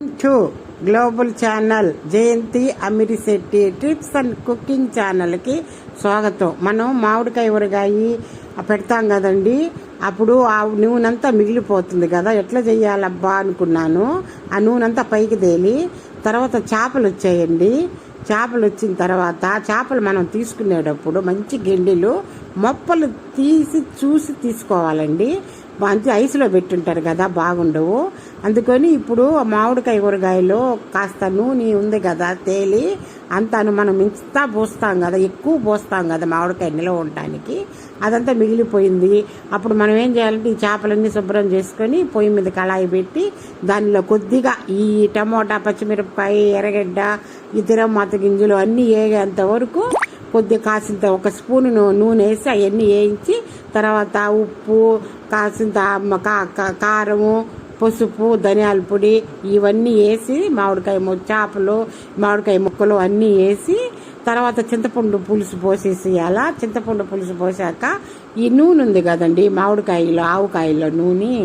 To global channel Jayanthi Amirisetti trips and cooking ఛానల్కి స్వాగతం. మనం మామిడికాయ ఊరగాయ పెడతాం కదండి, అప్పుడు ఆ నూనెంతా మిగిలిపోతుంది కదా, ఎట్లా చెయ్యాలబ్బా అనుకున్నాను. ఆ నూనెంతా పైకి తేలి తర్వాత చేపలు వచ్చాయండి. చేపలు వచ్చిన తర్వాత చేపలు మనం తీసుకునేటప్పుడు మంచి గిండిలు మొప్పలు చూసి తీసుకోవాలండి. మంచి ఐసులో పెట్టుంటారు కదా, బాగుండవు. అందుకని ఇప్పుడు మామిడికాయ ఊరగాయలో కాస్త నూనె ఉంది కదా తేలి అంతాను మనం ఇంత పోస్తాం కదా, ఎక్కువ పోస్తాం కదా మామిడికాయ నిలవ ఉండటానికి, అదంతా మిగిలిపోయింది. అప్పుడు మనం ఏం చేయాలంటే ఈ చేపలన్నీ శుభ్రం చేసుకొని పొయ్యి మీద కళాయి పెట్టి దానిలో కొద్దిగా ఈ టమోటా, పచ్చిమిరపకాయ, ఎర్రగడ్డ, ఈ తిరమాత గింజలు అన్నీ వేగేంత వరకు కొద్దిగా కాసింత ఒక స్పూను నూనె వేసి అవన్నీ వేయించి తర్వాత ఉప్పు, కాసింత కారము, పసుపు, ధనియాల పొడి ఇవన్నీ వేసి చేపలు, మామిడికాయ ముక్కలు అన్నీ వేసి తర్వాత చింతపండు పులుసు పోసేసేయాల. చింతపండు పులుసు పోసాక ఈ నూనె ఉంది కదండి మామిడికాయలో, ఆవుకాయలో నూనె,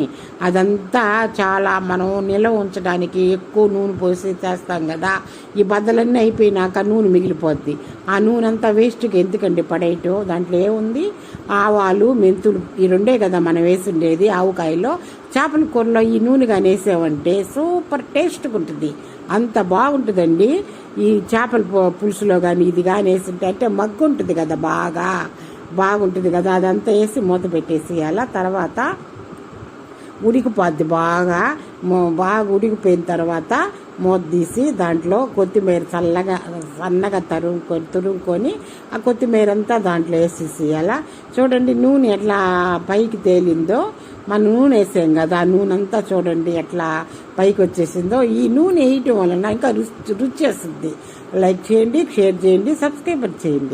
అదంతా చాలా మనం నిల్వ ఉంచడానికి ఎక్కువ నూనె పోసి చేస్తాం కదా, ఈ బద్దలన్నీ అయిపోయినాక నూనె మిగిలిపోద్ది. ఆ నూనె అంతా వేస్ట్కి ఎందుకండి పడేయటం, దాంట్లో ఏముంది, ఆవాలు, మెంతులు ఈ రెండే కదా మనం వేసిండేది ఆవుకాయలో. చేపల కూరలో ఈ నూనె కానీ వేసామంటే సూపర్ టేస్ట్గా ఉంటుంది, అంత బాగుంటుందండి. ఈ చేపల పులుసులో కానీ ఇది కానీ వేసింటే అంటే మగ్గు ఉంటుంది కదా, బాగుంటుంది కదా, అదంతా వేసి మూత పెట్టేసేయాల. తర్వాత ఉడికిపోద్ది, బాగా ఉడికిపోయిన తర్వాత మూత తీసి దాంట్లో కొత్తిమీర సన్నగా తురుముకొని ఆ కొత్తిమీర అంతా దాంట్లో వేసేసేయాల. చూడండి నూనె ఎట్లా పైకి తేలిందో, మన నూనె వేసాం కదా, ఆ నూనె అంతా చూడండి ఎట్లా పైకి వచ్చేసిందో. ఈ నూనె వేయటం వలన ఇంకా రుచి వస్తుంది. లైక్ చేయండి, షేర్ చేయండి, సబ్స్క్రైబ్ చేయండి.